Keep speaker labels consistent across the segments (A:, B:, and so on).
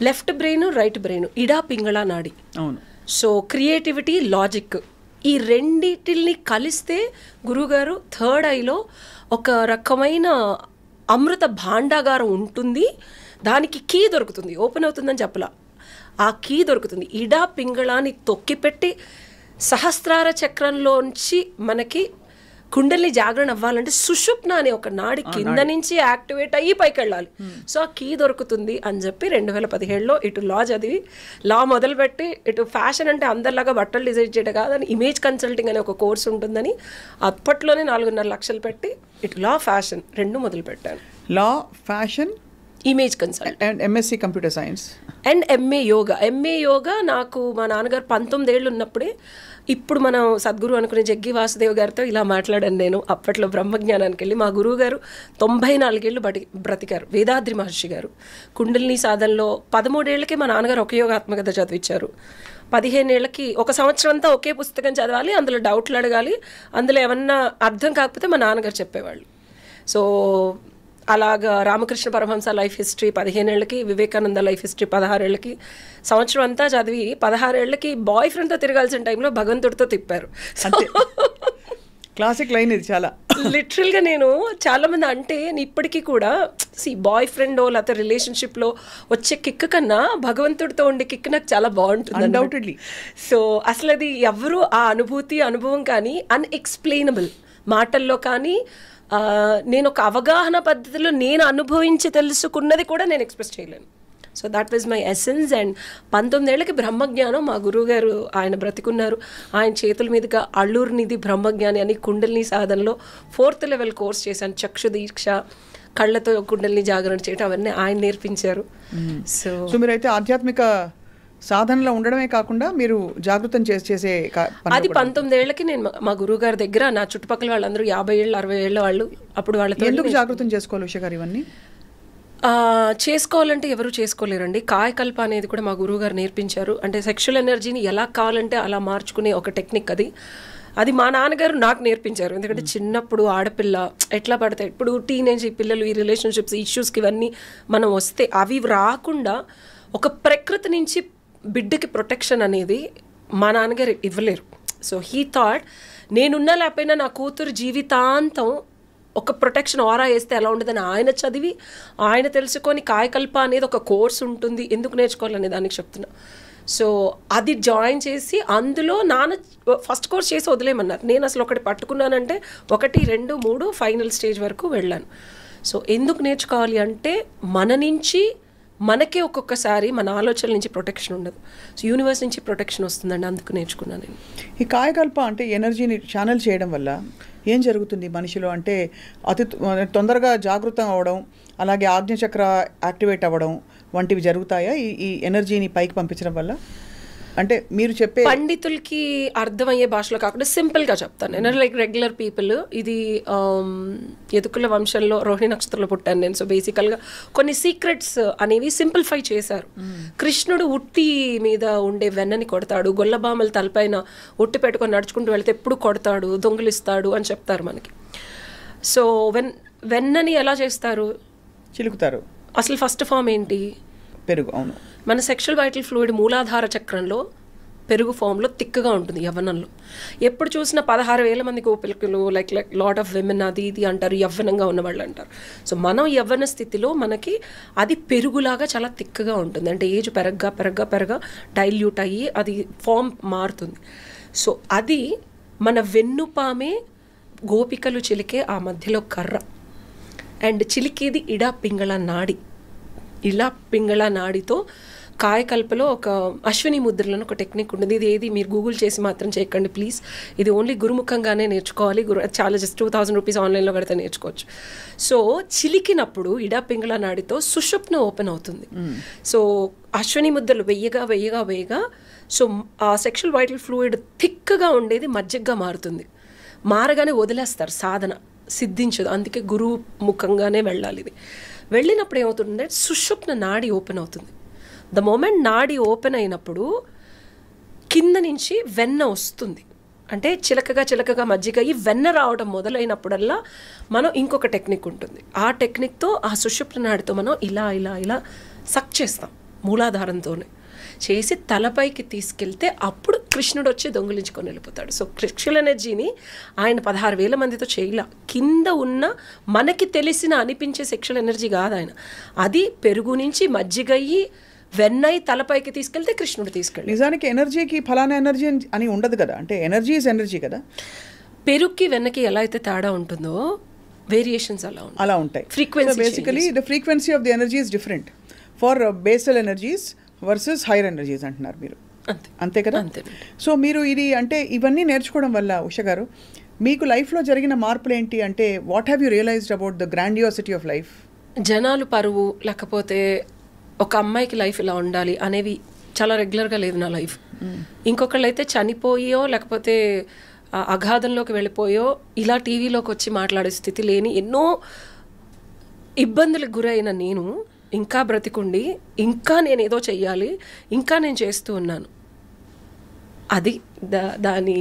A: Left brain, right brain, ఇడా పింగళ నాడి.
B: అవును.
A: సో క్రియేటివిటీ, లాజిక్, ఈ రెండిటిని కలిస్తే గురువుగారు థర్డ్ ఐలో ఒక రకమైన అమృత భాండాగారం ఉంటుంది. దానికి కీ దొరుకుతుంది, ఓపెన్ అవుతుందని చెప్పలా, ఆ కీ దొరుకుతుంది. ఇడా పింగళాన్ని తొక్కిపెట్టి సహస్రార చక్రంలోంచి మనకి కుండలిని జాగరణ అవ్వాలంటే సుషుప్న అనే ఒక నాడి కింద నుంచి యాక్టివేట్ అయ్యి పైకి వెళ్ళాలి. సో ఆ కీ దొరుకుతుంది అని చెప్పి 2017లో ఇటు లా చదివి, లా మొదలుపెట్టి ఇటు ఫ్యాషన్ అంటే అందరిలాగా బట్టలు డిజైన్ చేయడం కాదని ఇమేజ్ కన్సల్టింగ్ అనే ఒక కోర్స్ ఉంటుందని అప్పట్లోనే 4.5 లక్షలు పెట్టి ఇటు లా, ఫ్యాషన్ రెండు మొదలు పెట్టాను.
B: Law, fashion,
A: image consult
B: and MSc computer science
A: and MA yoga. MA yoga నాకు మా నాన్నగారు 19 ఏళ్ళు ఉన్నప్పుడే, ఇప్పుడు మనం సద్గురు అనుకునే జగ్గి వాసుదేవ్ గారితో ఇలా మాట్లాడాను నేను. అప్పట్లో బ్రహ్మజ్ఞానానికి వెళ్ళి మా గురువు గారు 94 ఏళ్ళు బ్రతికారు, వేదాద్రి మహర్షి గారు. కుండలిని సాధనలో 13 ఏళ్ళకే మా నాన్నగారు ఒక యోగాత్మకత చదివించారు. 15 ఏళ్ళకి ఒక సంవత్సరం అంతా ఒకే పుస్తకం చదవాలి, అందులో డౌట్లు అడగాలి, అందులో ఏమన్నా అర్థం కాకపోతే మా నాన్నగారు చెప్పేవాళ్ళు. సో అలాగా రామకృష్ణ పరమహంస లైఫ్ హిస్టరీ 15 ఏళ్ళకి, వివేకానంద లైఫ్ హిస్టరీ 16 ఏళ్ళకి, సంవత్సరం అంతా చదివి 16 ఏళ్ళకి బాయ్ ఫ్రెండ్తో తిరగాల్సిన టైంలో భగవంతుడితో తిప్పారు.
B: క్లాసిక్ లైన్ ఇది చాలా.
A: లిటరల్గా నేను చాలామంది అంటే ఇప్పటికీ కూడా బాయ్ ఫ్రెండో లేకపోతే రిలేషన్షిప్లో వచ్చే కిక్ కన్నా భగవంతుడితో ఉండే కిక్ నాకు చాలా బాగుంటుంది
B: అన్డౌటెడ్లీ.
A: సో అసలు అది ఎవరు ఆ అనుభవం కానీ అన్ఎక్స్ప్లెయినబుల్ మాటల్లో కానీ, నేను ఒక అవగాహన పద్ధతిలో నేను అనుభవించి తెలుసుకున్నది కూడా నేను ఎక్స్ప్రెస్ చేయలేను. So that was my essence. And 19 ఏళ్ళకి బ్రహ్మజ్ఞానం మా గురువుగారు ఆయన బ్రతికున్నారు, ఆయన చేతుల మీదుగా అల్లూరు నిధి బ్రహ్మజ్ఞాని అని కుండలిని సాధనలో 4th లెవెల్ కోర్స్ చేశాను. చక్షు దీక్ష, కళ్ళతో కుండలిని జాగరణ చేయటం అవన్నీ ఆయన నేర్పించారు.
B: సో మీరైతే ఆధ్యాత్మిక సాధనలో ఉండడమే కాకుండా మీరు జాగృతం చేసే
A: అది 19 ఏళ్ళకి నేను మా గురువు గారి దగ్గర, నా చుట్టుపక్కల వాళ్ళందరూ 50 ఏళ్ళు 60 ఏళ్ళ వాళ్ళు, అప్పుడు వాళ్ళతో
B: ఎందుకు జాగృతం చేసుకోవాలి ఉష గారు? ఇవన్నీ
A: చేసుకోవాలంటే ఎవరు చేసుకోలేరండి. కాయకల్ప అనేది కూడా మా గురువు గారు నేర్పించారు. అంటే సెక్షువల్ ఎనర్జీని ఎలా కావాలంటే అలా మార్చుకునే ఒక టెక్నిక్ అది మా నాన్నగారు నాకు నేర్పించారు. ఎందుకంటే చిన్నప్పుడు ఆడపిల్ల ఎట్లా పడతాయి, ఇప్పుడు టీనేజ్ పిల్లలు ఈ రిలేషన్షిప్స్ ఇష్యూస్కి ఇవన్నీ మనం వస్తే అవి రాకుండా ఒక ప్రకృతి నుంచి బిడ్డకి ప్రొటెక్షన్ అనేది మా నాన్నగారు ఇవ్వలేరు. సో హీ థాట్ నేనున్నా లేకపోయినా నా కూతురు జీవితాంతం ఒక ప్రొటెక్షన్ ఆరా వేస్తే ఎలా ఉండదని ఆయన చదివి, ఆయన తెలుసుకొని కాయకల్ప అనేది ఒక కోర్స్ ఉంటుంది, ఎందుకు నేర్చుకోవాలనే దానికి చెప్తున్నా. సో అది జాయిన్ చేసి అందులో నాన్న ఫస్ట్ కోర్స్ చేసి వదిలేయమన్నారు. నేను అసలు ఒకటి పట్టుకున్నానంటే 1, 2, 3 ఫైనల్ స్టేజ్ వరకు వెళ్ళాను. సో ఎందుకు నేర్చుకోవాలి అంటే మన నుంచి మనకే ఒక్కొక్కసారి మన ఆలోచనల నుంచి ప్రొటెక్షన్ ఉండదు. సో యూనివర్స్ నుంచి ప్రొటెక్షన్ వస్తుందండి, అందుకు నేర్చుకున్నాను నేను.
B: ఈ కాయకల్ప అంటే ఎనర్జీని ఛానల్ చేయడం వల్ల ఏం జరుగుతుంది మనిషిలో అంటే అతి తొందరగా జాగృతం అవ్వడం, అలాగే ఆజ్ఞచక్ర యాక్టివేట్ అవ్వడం వంటివి జరుగుతాయా ఈ ఎనర్జీని పైకి పంపించడం వల్ల? అంటే మీరు చెప్పే
A: పండితులకి అర్థమయ్యే భాషలో కాకుండా సింపుల్గా చెప్తాను నేను. లైక్ రెగ్యులర్ పీపుల్, ఇది యదుకుల వంశంలో రోహిణి నక్షత్రంలో పుట్టాను నేను. సో బేసికల్గా కొన్ని సీక్రెట్స్ అనేవి సింప్లిఫై చేశారు. కృష్ణుడు ఉట్టి మీద ఉండే వెన్నని కొడతాడు, గొల్లబామల తలపైన ఉట్టి పెట్టుకొని నడుచుకుంటూ వెళ్తే ఎప్పుడు కొడతాడు, దొంగిలిస్తాడు అని చెప్తారు మనకి. సో వెన్నని ఎలా చేస్తారు?
B: చిలుకుతారు.
A: అసలు ఫస్ట్ ఫామ్ ఏంటి?
B: పెరుగు. అవును.
A: మన సెక్షువల్ వైటల్ ఫ్లూయిడ్ మూలాధార చక్రంలో పెరుగు ఫామ్లో థిక్గా ఉంటుంది యవ్వనంలో. ఎప్పుడు చూసినా 16,000 మంది గోపికలు, లైక్ లాట్ ఆఫ్ విమెన్ అది ఇది అంటారు, యవ్వనంగా ఉన్నవాళ్ళు అంటారు. సో మనం యవ్వన స్థితిలో మనకి అది పెరుగులాగా చాలా థిక్గా ఉంటుంది. అంటే ఏజ్ పెరగ్గా డైల్యూట్ అయ్యి అది ఫామ్ మారుతుంది. సో అది మన వెన్నుపామే గోపికలు చిలికే ఆ మధ్యలో కర్ర, అండ్ చిలికేది ఇడా పింగళ నాడి. ఇలా పింగళ నాడితో కాయకల్పలో ఒక అశ్విని ముద్రలను ఒక టెక్నిక్ ఉంటుంది. ఇది ఏది మీరు గూగుల్ చేసి మాత్రం చేయకండి ప్లీజ్. ఇది ఓన్లీ గురుముఖంగానే నేర్చుకోవాలి. చాలా జస్ట్ 2,000 రూపీస్ ఆన్లైన్లో కడితే నేర్చుకోవచ్చు. సో చిలికినప్పుడు ఇడా పింగళ నాడితో సుషుప్న ఓపెన్ అవుతుంది. సో అశ్విని ముద్రలు వెయ్యగా సో ఆ సెక్షువల్ వైటల్ ఫ్లూయిడ్ థిక్గా ఉండేది మజ్జిగగా మారుతుంది. మారగానే వదిలేస్తారు, సాధన సిద్ధించదు. అందుకే గురువు ముఖంగానే వెళ్ళాలి. ఇది వెళ్ళినప్పుడు ఏమవుతుందంటే సుషుప్న నాడి ఓపెన్ అవుతుంది. ద మూమెంట్ నాడి ఓపెన్ అయినప్పుడు కింద నుంచి వెన్న వస్తుంది. అంటే చిలకగా మజ్జిగ ఈ వెన్న రావడం మొదలైనప్పుడల్లా మనం ఇంకొక టెక్నిక్ ఉంటుంది. ఆ టెక్నిక్తో ఆ సుషుప్న నాడితో మనం ఇలా సక్ చేస్తాం. మూలాధారంతోనే చేసి తలపైకి తీసుకెళ్తే అప్పుడు కృష్ణుడు వచ్చి దొంగిలించుకొని వెళ్ళిపోతాడు. సో సెక్షువల్ ఎనర్జీని ఆయన 16,000 మందితో చేయలా. కింద ఉన్న మనకి తెలిసిన అనిపించే సెక్షువల్ ఎనర్జీ కాదు ఆయన. అది పెరుగు నుంచి మజ్జిగయ్యి వెన్నై తలపైకి తీసుకెళ్తే కృష్ణుడు తీసుకెళ్ళి.
B: నిజానికి ఎనర్జీకి ఫలానా ఎనర్జీ అని ఉండదు కదా, అంటే ఎనర్జీ ఇస్ ఎనర్జీ కదా.
A: పెరుగుకి వెన్నకి ఎలా అయితే తేడా ఉంటుందో వేరియేషన్స్ అలా ఉంటాయి.
B: Frequency basically the frequency of the energy is different for basal energies versus hire energies అంటున్నారు మీరు, అంతే కదా. సో మీరు ఇది అంటే ఇవన్నీ నేర్చుకోవడం వల్ల ఉష గారు మీకు లైఫ్లో జరిగిన మార్పులు ఏంటి అంటే what have you realised about the grandiosity of life?
A: జనాలు పరువు లేకపోతే ఒక అమ్మాయికి లైఫ్ ఇలా ఉండాలి అనేవి చాలా రెగ్యులర్గా లేదు నా లైఫ్. ఇంకొకళ్ళు అయితే చనిపోయో లేకపోతే అగాధంలోకి వెళ్ళిపోయో ఇలా టీవీలోకి వచ్చి మాట్లాడే స్థితి లేని ఎన్నో ఇబ్బందులకు గురైన నేను ఇంకా బ్రతికుండి ఇంకా నేను ఏదో చెయ్యాలి, ఇంకా నేను చేస్తూ ఉన్నాను. అది దాని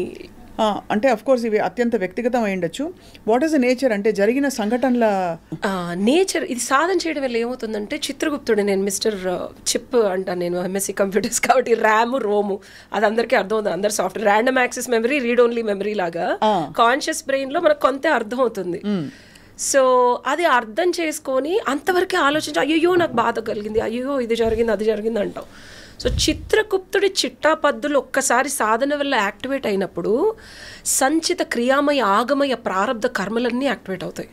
B: అంటే అఫ్ కోర్స్ ఇవి అత్యంత వ్యక్తిగతం అయి ఉండొచ్చు. వాట్ ఈస్ ద నేచర్ అంటే జరిగిన సంఘటనల
A: నేచర్? ఇది సాధన చేయడం వల్ల ఏమవుతుందంటే చిత్రగుప్తుడు, నేను మిస్టర్ చిప్ అంటాను, నేను ఎంఎస్సి కంప్యూటర్స్ కాబట్టి ర్యామ్ రోము అది అందరికీ అర్థం అవుతుంది. అందరు software random access memory read only memory లాగా కాన్షియస్ బ్రెయిన్లో మనకు కొంత అర్థం అవుతుంది. సో అది అర్థం చేసుకొని అంతవరకే ఆలోచించి అయ్యో నాకు బాధ కలిగింది, అయ్యో ఇది జరిగింది అది జరిగింది అంటాం. సో చిత్రగుప్తుడి చిట్టాపద్దులు ఒక్కసారి సాధన వల్ల యాక్టివేట్ అయినప్పుడు సంచిత క్రియామయ ఆగమయ ప్రారంధ కర్మలన్నీ యాక్టివేట్ అవుతాయి.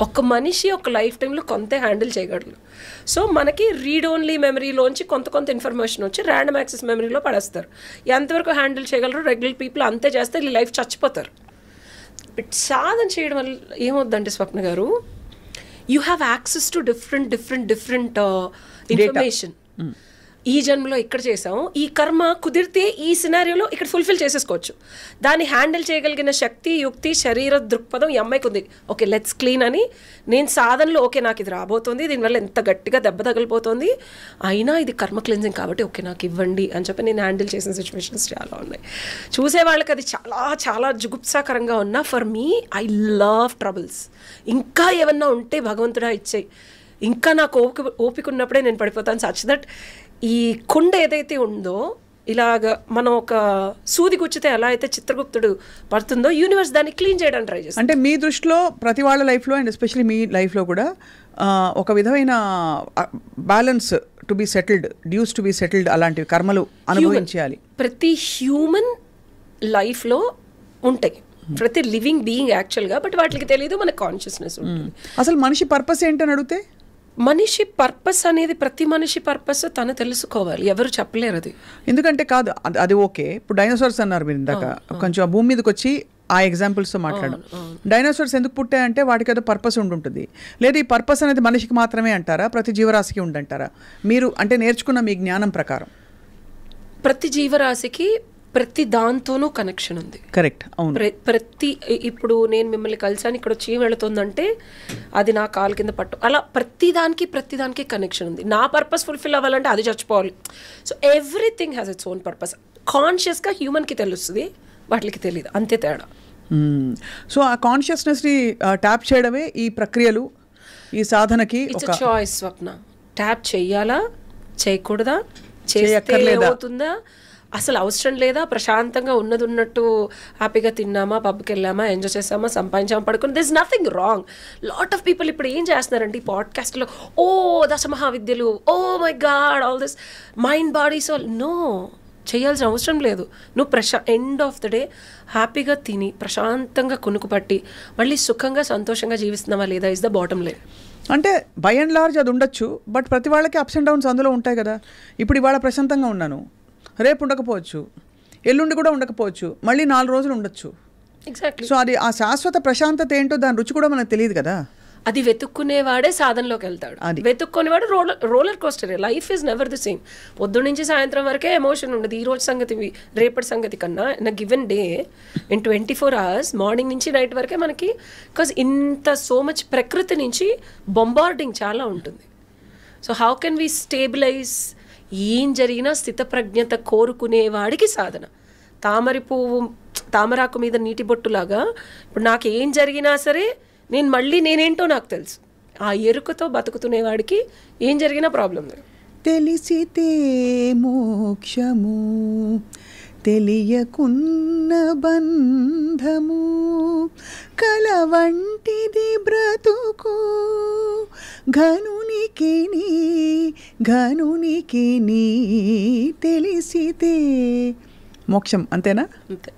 A: ఒక మనిషి ఒక లైఫ్ టైంలో కొంత హ్యాండిల్ చేయగలరు. సో మనకి రీడ్ ఓన్లీ మెమరీలోంచి కొంత ఇన్ఫర్మేషన్ వచ్చి ర్యాండమ్ యాక్సెస్ మెమరీలో పడేస్తారు. ఎంతవరకు హ్యాండిల్ చేయగలరు రెగ్యులర్ పీపుల్ అంతే చేస్తే ఈ లైఫ్ చచ్చిపోతారు. బట్ సాధన చేయడం వల్ల ఏమవుద్దంటే స్వప్న గారు, you have access to different information. ఈ జన్మలో ఇక్కడ చేసాము, ఈ కర్మ కుదిరితే ఈ సినారియోలో ఇక్కడ ఫుల్ఫిల్ చేసేసుకోవచ్చు. దాన్ని హ్యాండిల్ చేయగలిగిన శక్తి, యుక్తి, శరీర దృక్పథం ఈ అమ్మాయికి ఉంది. ఓకే లెట్స్ క్లీన్ అని నేను సాధనలో ఓకే నాకు ఇది రాబోతుంది, దీనివల్ల ఎంత గట్టిగా దెబ్బ తగిలిపోతుంది, అయినా ఇది కర్మ క్లీన్జింగ్ కాబట్టి ఓకే నాకు ఇవ్వండి అని చెప్పి నేను హ్యాండిల్ చేసిన సిచ్యువేషన్స్ చాలా ఉన్నాయి. చూసే వాళ్ళకి అది చాలా చాలా జుగుప్సాకరంగా ఉన్నా for me I love troubles. ఇంకా ఏమన్నా ఉంటే భగవంతుడా ఇచ్చేయి, ఇంకా నాకు ఓపిక ఉన్నప్పుడే నేను పడిపోతాను. సచ్ దట్ ఈ కుండ ఏదైతే ఉందో ఇలాగ మనం ఒక సూది గుచ్చితే ఎలా అయితే చిత్రగుప్తుడు పడుతుందో యూనివర్స్ దాన్ని క్లీన్ చేయడానికి ట్రై చేస్తుంది.
B: అంటే మీ దృష్టిలో ప్రతి వాళ్ళ లైఫ్లో అండ్ ఎస్పెషల్లీ మీ లైఫ్లో కూడా ఒక విధమైన balance to be settled, dues to be settled అలాంటివి కర్మలు అనుభవించాలి.
A: ప్రతి హ్యూమన్ లైఫ్లో ఉంటాయి, ప్రతి లివింగ్ బీయింగ్ యాక్చువల్గా, బట్ వాటికి తెలియదు మన కాన్షియస్నెస్ ఉంటుంది.
B: అసలు మనిషి పర్పస్ ఏంటని అడిగితే
A: మనిషి పర్పస్ అనేది ప్రతి మనిషి పర్పస్ తను తెలుసుకోవాలి, ఎవరు చెప్పలేరు అది.
B: ఎందుకంటే కాదు అది ఓకే. ఇప్పుడు డైనోసార్స్ అన్నారు మీరు ఇందాక, కొంచెం ఆ భూమి మీదకి వచ్చి ఆ ఎగ్జాంపుల్స్తో మాట్లాడడం. డైనోసార్స్ ఎందుకు పుట్టాయంటే వాటికి ఏదో పర్పస్ ఉంటుంటుంది. లేదా ఈ పర్పస్ అనేది మనిషికి మాత్రమే అంటారా, ప్రతి జీవరాశికి ఉండంటారా? మీరు అంటే నేర్చుకున్న మీ జ్ఞానం ప్రకారం
A: ప్రతి జీవరాశికి ప్రతి దాంతోనూ కనెక్షన్ ఉంది.
B: కరెక్ట్, అవును.
A: ప్రతి ఇప్పుడు నేను మిమ్మల్ని కలిసాను, ఇక్కడ చీమ వెళుతుందంటే అది నా కాలు కింద పట్టు, అలా ప్రతి దానికి కనెక్షన్ ఉంది. నా పర్పస్ ఫుల్ఫిల్ అవ్వాలంటే అది చచ్చిపోవాలి. So everything has its own purpose. కాన్షియస్గా హ్యూమన్కి తెలుస్తుంది, వాటికి తెలియదు, అంతే తేడా.
B: సో ఆ కాన్షియస్నెస్ని ట్యాప్ చేయడమే ఈ ప్రక్రియలు, ఈ సాధనకి
A: ఇట్స్ చాయిస్. స్వప్న ట్యాప్ చెయ్యాలా చేయకూడదా, చేస్తే అవుతుందా, అసలు అవసరం లేదా, ప్రశాంతంగా ఉన్నట్టు హ్యాపీగా తిన్నామా, పబ్కి వెళ్ళామా, ఎంజాయ్ చేసామా, సంపాదించామా, పడుకుని this nothing wrong. Lot of people ఇప్పుడు ఏం చేస్తున్నారంటే ఈ పాడ్కాస్ట్లో ఓ దశమహావిద్యలు, oh my god all this mind body soul. No, చేయాల్సిన అవసరం లేదు. నువ్వు ఎండ్ ఆఫ్ ద డే హ్యాపీగా తిని ప్రశాంతంగా కునుకు పట్టి మళ్ళీ సుఖంగా సంతోషంగా జీవిస్తున్నావా లేదా ఇస్ ద బాటమ్ లైన్.
B: అంటే బై అండ్ లార్జ్ అది ఉండొచ్చు, బట్ ప్రతి వాళ్ళకి అప్స్ అండ్ డౌన్స్ అందులో ఉంటాయి కదా. ఇప్పుడు ఇవాళ ప్రశాంతంగా ఉన్నాను, రేపు ఉండకపోవచ్చు, ఎల్లుండి కూడా ఉండకపోవచ్చు, మళ్ళీ 4 రోజులు ఉండొచ్చు.
A: ఎగ్జాక్ట్లీ.
B: సో అది ఆ శాశ్వత ప్రశాంతత ఏంటో దాని రుచి కూడా మనకు తెలియదు కదా.
A: అది వెతుక్కునేవాడే సాధనలోకి వెళ్తాడు. వెతుక్కునేవాడు roller coaster. Life is never the same. పొద్దు నుంచి సాయంత్రం వరకే ఎమోషన్ ఉండదు. ఈ రోజు సంగతి రేపటి సంగతి కన్నా in a given day in 24 hours morning నుంచి నైట్ వరకే మనకి, బికాజ్ ఇంత సో మచ్ ప్రకృతి నుంచి బొంబార్డింగ్ చాలా ఉంటుంది. So how can we stabilize? ఏం జరిగినా స్థితప్రజ్ఞత కోరుకునేవాడికి సాధన. తామరాకు మీద నీటి బొట్టులాగా ఇప్పుడు నాకు ఏం జరిగినా సరే నేనేంటో నాకు తెలుసు. ఆ ఎరుకతో బతుకుతునేవాడికి ఏం జరిగినా ప్రాబ్లం లేదు.
B: తెలిసితే మోక్షము, తెలియకున్న బంధము, కల వంటిది బ్రతుకు, ఘనునికి నీ తెలిసితే మోక్షం. అంతేనా?
A: అంతే.